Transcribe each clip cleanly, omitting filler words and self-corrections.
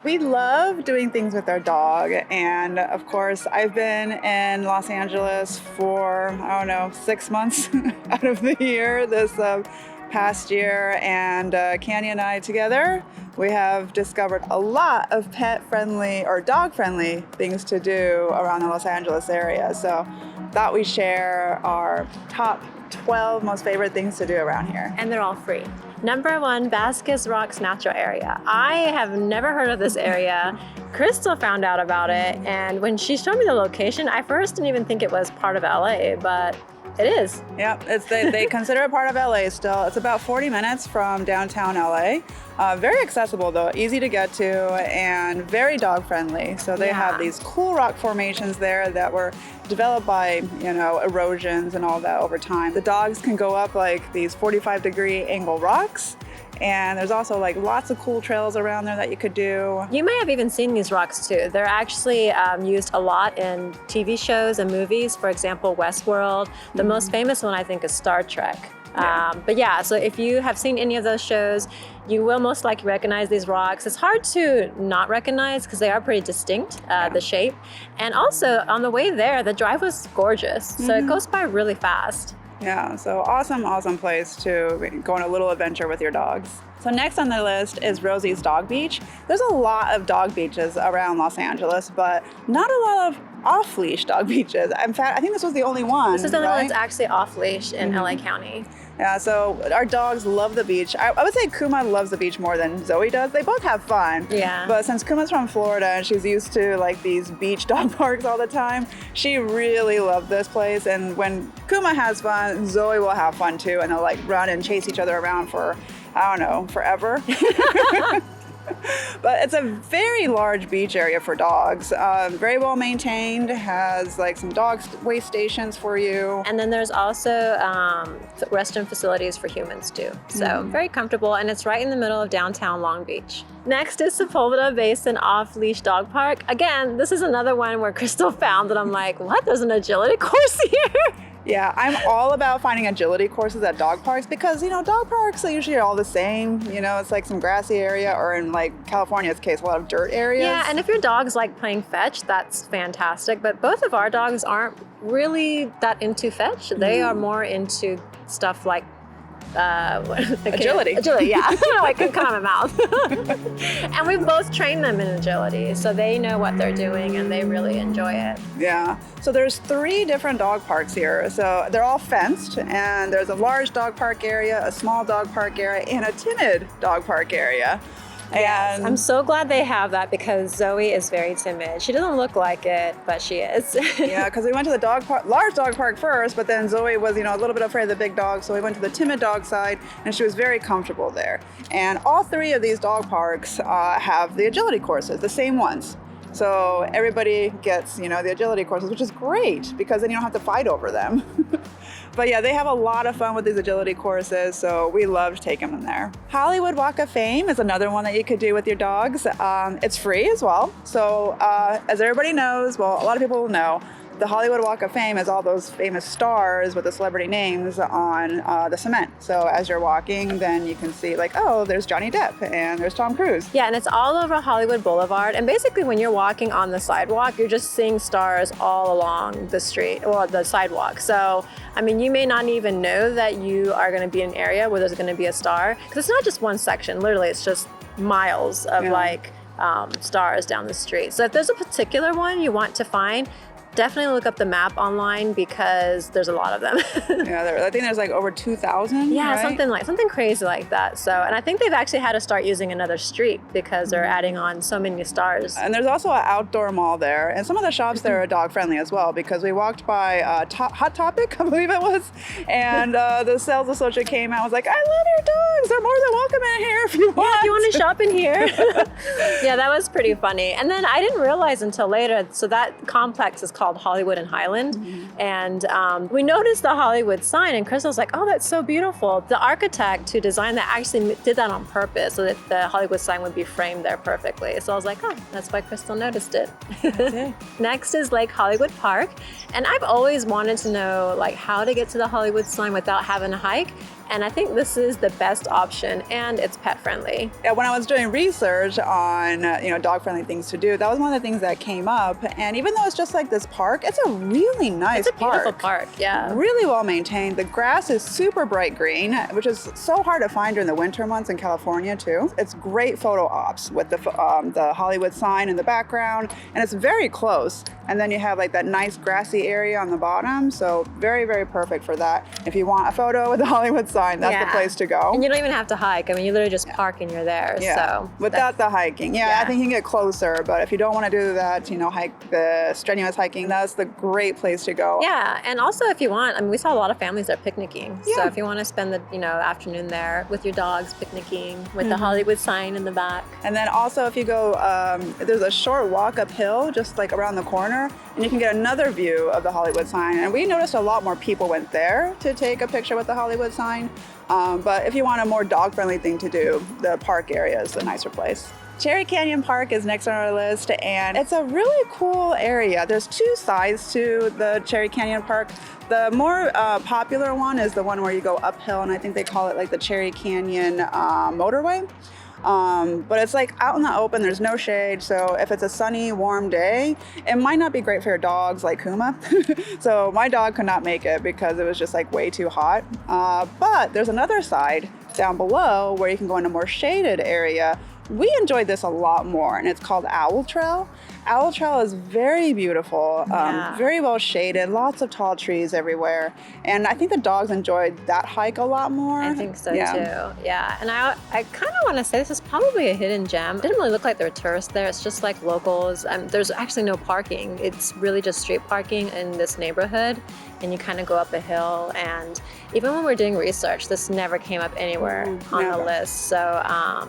We love doing things with our dog, and of course, I've been in Los Angeles for, 6 months out of the year this past year, and Canyon and I together, we have discovered a lot of pet-friendly or dog-friendly things to do around the Los Angeles area. So thought we share our top 12 most favorite things to do around here. And they're all free. Number 1, Vasquez Rocks Natural Area. I have never heard of this area. Crystal found out about it, and when she showed me the location, I first didn't even think it was part of LA, but it is. Yep, they consider it part of LA still. It's about 40 minutes from downtown LA. Very accessible though, easy to get to, and very dog friendly. So they have these cool rock formations there that were developed by, erosions and all that over time. The dogs can go up like these 45-degree angle rocks. And there's also like lots of cool trails around there that you could do. You may have even seen these rocks too. They're actually used a lot in TV shows and movies. For example, Westworld. The most famous one I think is Star Trek. But yeah, so if you have seen any of those shows, you will most likely recognize these rocks. It's hard to not recognize because they are pretty distinct, the shape. And also on the way there, the drive was gorgeous. So it goes by really fast. Yeah, so awesome place to go on a little adventure with your dogs. So next on the list is Rosie's Dog Beach. There's a lot of dog beaches around Los Angeles, but not a lot of off-leash dog beaches. In fact, I think this was the only one. This is the only one that's actually off-leash in LA County. Yeah, so our dogs love the beach. I would say Kuma loves the beach more than Zoe does. They both have fun. Yeah. But since Kuma's from Florida and she's used to like these beach dog parks all the time, she really loved this place. And when Kuma has fun, Zoe will have fun too. And they'll like run and chase each other around for, forever. But it's a very large beach area for dogs. Very well maintained, has like some dog waste stations for you. And then there's also restroom facilities for humans too. So very comfortable, and it's right in the middle of downtown Long Beach. Next is Sepulveda Basin Off-Leash Dog Park. Again, this is another one where Crystal found that I'm like, what? There's an agility course here? Yeah, I'm all about finding agility courses at dog parks because, dog parks are usually all the same. It's like some grassy area, or in like California's case, a lot of dirt areas. Yeah, and if your dog's like playing fetch, that's fantastic. But both of our dogs aren't really that into fetch. They are more into stuff like agility. Agility, yeah. I couldn't come out of my mouth. And we both train them in agility, so they know what they're doing and they really enjoy it. Yeah. So there's 3 different dog parks here. So they're all fenced, and there's a large dog park area, a small dog park area, and a timid dog park area. Yes, I'm so glad they have that because Zoe is very timid. She doesn't look like it, but she is. Yeah, because we went to the large dog park first, but then Zoe was, a little bit afraid of the big dog, so we went to the timid dog side, and she was very comfortable there. And all 3 of these dog parks have the agility courses, the same ones. So everybody gets, the agility courses, which is great because then you don't have to fight over them. But yeah, they have a lot of fun with these agility courses, so we loved taking them there. Hollywood Walk of Fame is another one that you could do with your dogs. It's free as well. So as everybody knows, well, a lot of people will know, the Hollywood Walk of Fame is all those famous stars with the celebrity names on the cement. So as you're walking, then you can see like, oh, there's Johnny Depp and there's Tom Cruise. Yeah, and it's all over Hollywood Boulevard. And basically when you're walking on the sidewalk, you're just seeing stars all along the street or the sidewalk. So, you may not even know that you are going to be in an area where there's going to be a star. Because it's not just one section. Literally, it's just miles of stars down the street. So if there's a particular one you want to find, definitely look up the map online because there's a lot of them. Yeah, I think there's like over 2,000. Yeah, right? something crazy like that. So, and I think they've actually had to start using another street because they're adding on so many stars. And there's also an outdoor mall there, and some of the shops there are dog friendly as well because we walked by Hot Topic, I believe it was, and the sales associate came out and was like, I love your dogs. They're more than welcome in here if you want. Yeah, if you want to shop in here. Yeah, that was pretty funny. And then I didn't realize until later, so that complex is called Hollywood and Highland. And we noticed the Hollywood sign and Crystal's like, oh, that's so beautiful. The architect who designed that actually did that on purpose so that the Hollywood sign would be framed there perfectly. So I was like, oh, that's why Crystal noticed it. Next is Lake Hollywood Park. And I've always wanted to know like how to get to the Hollywood sign without having to hike. And I think this is the best option, and it's pet friendly. Yeah, when I was doing research on dog-friendly things to do, that was one of the things that came up. And even though it's just like this park, it's a really nice It's a beautiful park, yeah. Really well maintained. The grass is super bright green, which is so hard to find during the winter months in California too. It's great photo ops with the Hollywood sign in the background, and it's very close. And then you have like that nice grassy area on the bottom, so very, very perfect for that. If you want a photo with the Hollywood sign, that's the place to go. And you don't even have to hike. I mean, you literally just park and you're there. Yeah. So without the hiking. I think you can get closer, but if you don't want to do that, hike the strenuous hiking, that's the great place to go. Yeah, and also if you want, I mean, we saw a lot of families there picnicking. Yeah. So if you want to spend the afternoon there with your dogs picnicking with the Hollywood sign in the back. And then also if you go, there's a short walk uphill, just like around the corner, and you can get another view of the Hollywood sign. And we noticed a lot more people went there to take a picture with the Hollywood sign. But if you want a more dog-friendly thing to do, the park area is the nicer place. Cherry Canyon Park is next on our list, and it's a really cool area. There's two sides to the Cherry Canyon Park. The more popular one is the one where you go uphill, and I think they call it like the Cherry Canyon motorway. But it's like out in the open, there's no shade. So if it's a sunny, warm day, it might not be great for your dogs like Kuma. So my dog could not make it because it was just like way too hot. But there's another side down below where you can go in a more shaded area. We enjoyed this a lot more, and it's called Owl Trail. Owl Trail is very beautiful, very well shaded, lots of tall trees everywhere. And I think the dogs enjoyed that hike a lot more. I think so too, yeah. And I kind of want to say this is probably a hidden gem. It didn't really look like there were tourists there. It's just like locals. There's actually no parking. It's really just street parking in this neighborhood. And you kind of go up a hill, and even when we're doing research, this never came up anywhere on the list. So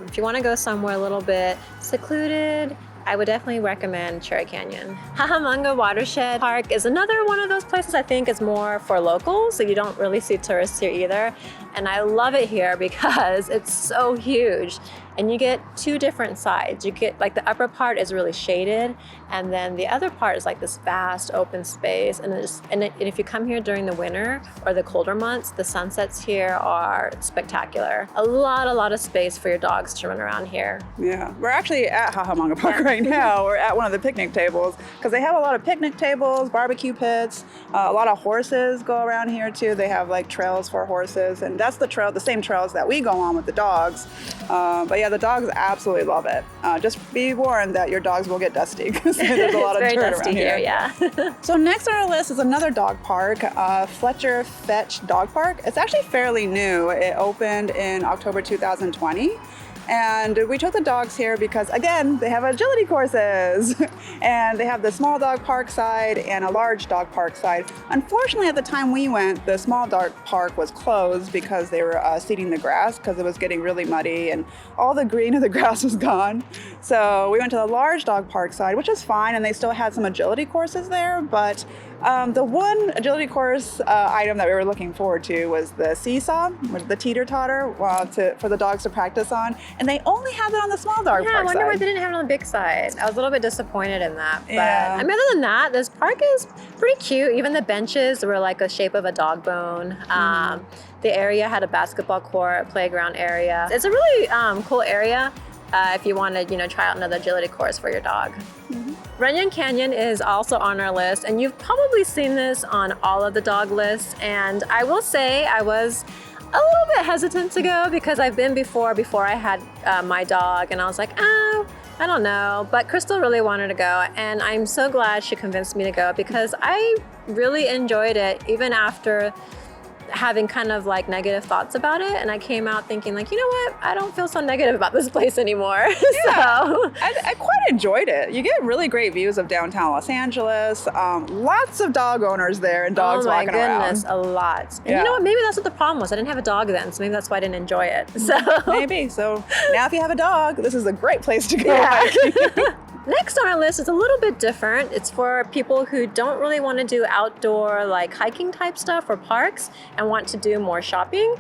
if you want to go somewhere a little bit secluded, I would definitely recommend Cherry Canyon. Hahamonga Watershed Park is another one of those places I think is more for locals, so you don't really see tourists here either. And I love it here because it's so huge. And you get two different sides. You get like the upper part is really shaded, and then the other part is like this vast open space. And if you come here during the winter or the colder months, the sunsets here are spectacular. A lot of space for your dogs to run around here. Yeah, we're actually at Hahamonga Park right now. We're at one of the picnic tables because they have a lot of picnic tables, barbecue pits, a lot of horses go around here too. They have like trails for horses, and that's the same trails that we go on with the dogs. But yeah, the dogs absolutely love it. Just be warned that your dogs will get dusty because there's a lot of dirt around here. Yeah. So next on our list is another dog park, Fletcher Dog Park. It's actually fairly new. It opened in October 2020. And we took the dogs here because, again, they have agility courses. And they have the small dog park side and a large dog park side. Unfortunately, at the time we went, the small dog park was closed because they were seeding the grass because it was getting really muddy and all the green of the grass was gone. So we went to the large dog park side, which is fine, and they still had some agility courses there. But the one agility course item that we were looking forward to was the seesaw, the teeter-totter, for the dogs to practice on. And they only have it on the small dog park I wonder side. why they didn't have it on the big side. I was a little bit disappointed in that. But Yeah. I mean, other than that, this park is pretty cute. Even the benches were like a shape of a dog bone. The area had a basketball court, playground area. It's a really cool area if you want to, try out another agility course for your dog. Runyon Canyon is also on our list, and you've probably seen this on all of the dog lists. And I will say I was a little bit hesitant to go because I've been before I had my dog, and I was like, oh, I don't know. But Crystal really wanted to go, and I'm so glad she convinced me to go because I really enjoyed it, even after having kind of like negative thoughts about it. And I came out thinking like, you know what? I don't feel so negative about this place anymore. Yeah. So I quite enjoyed it. You get really great views of downtown Los Angeles. Lots of dog owners there and dogs walking around. Oh my goodness, a lot. And you know what? Maybe that's what the problem was. I didn't have a dog then, so maybe that's why I didn't enjoy it. So Maybe. So now if you have a dog, this is a great place to go Yeah. hiking. Next on our list is a little bit different. It's for people who don't really want to do outdoor like hiking type stuff or parks and want to do more shopping.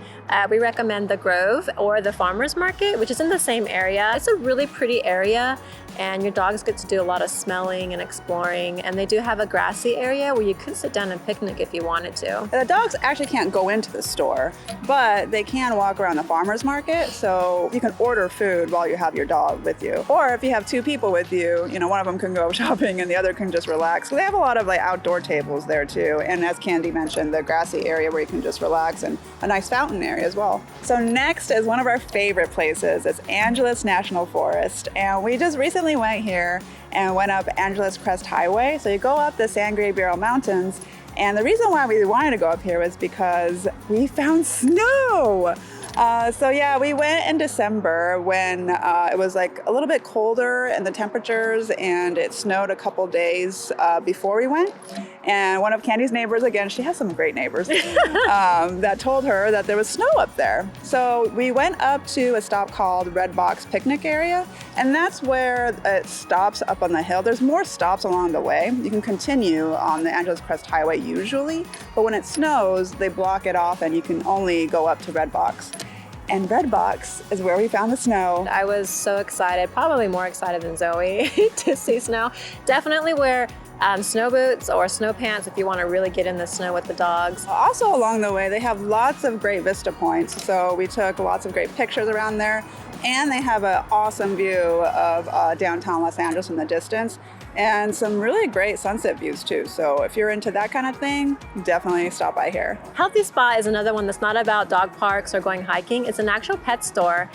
We recommend the Grove or the Farmers Market, which is in the same area. It's a really pretty area, and your dogs get to do a lot of smelling and exploring, and they do have a grassy area where you could sit down and picnic if you wanted to. The dogs actually can't go into the store, but they can walk around the farmer's market, so you can order food while you have your dog with you. Or if you have two people with you, one of them can go shopping and the other can just relax. So they have a lot of like outdoor tables there too, and as Candy mentioned, the grassy area where you can just relax, and a nice fountain area as well. So next is one of our favorite places. It's Angeles National Forest, and we just recently went here and went up Angeles Crest Highway. So you go up the San Gabriel Mountains, and the reason why we wanted to go up here was because we found snow. So yeah, we went in December when it was like a little bit colder in the temperatures, and it snowed a couple days before we went. And one of Candy's neighbors, again, she has some great neighbors, that told her that there was snow up there. So we went up to a stop called Red Box Picnic Area, and that's where it stops up on the hill. There's more stops along the way. You can continue on the Angeles Crest Highway usually, but when it snows, they block it off and you can only go up to Red Box. And Red Box is where we found the snow. I was so excited, probably more excited than Zoe to see snow. Definitely wear snow boots or snow pants if you want to really get in the snow with the dogs. Also along the way, they have lots of great vista points. So we took lots of great pictures around there, and they have an awesome view of downtown Los Angeles in the distance, and some really great sunset views too. So if you're into that kind of thing, definitely stop by here. Healthy Spot is another one that's not about dog parks or going hiking. It's an actual pet store.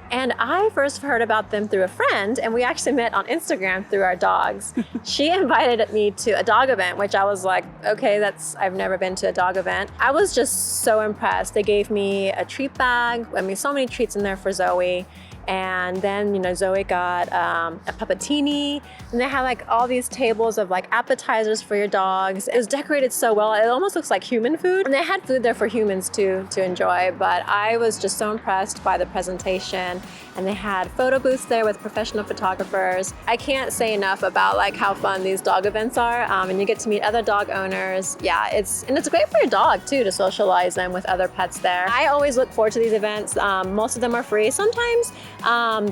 And I first heard about them through a friend, and we actually met on Instagram through our dogs. She invited me to a dog event, which I was like, okay, I've never been to a dog event. I was just so impressed. They gave me a treat bag. I mean, so many treats in there for Zoe. And then, Zoe got a puppettini, and they had like all these tables of like appetizers for your dogs. It was decorated so well. It almost looks like human food. And they had food there for humans too to enjoy, but I was just so impressed by the presentation. And they had photo booths there with professional photographers. I can't say enough about like how fun these dog events are. And you get to meet other dog owners. Yeah, it's great for your dog too to socialize them with other pets there. I always look forward to these events. Most of them are free. Sometimes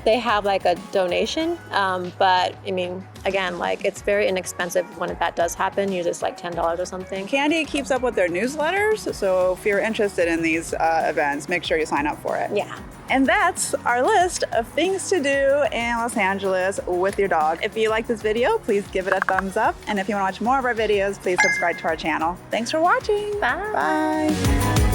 they have like a donation, but I mean, again, like it's very inexpensive when that does happen. Usually it's like $10 or something. Candy keeps up with their newsletters, so if you're interested in these events, make sure you sign up for it. Yeah. And that's our list of things to do in Los Angeles with your dog. If you like this video, please give it a thumbs up. And if you want to watch more of our videos, please subscribe to our channel. Thanks for watching. Bye. Bye.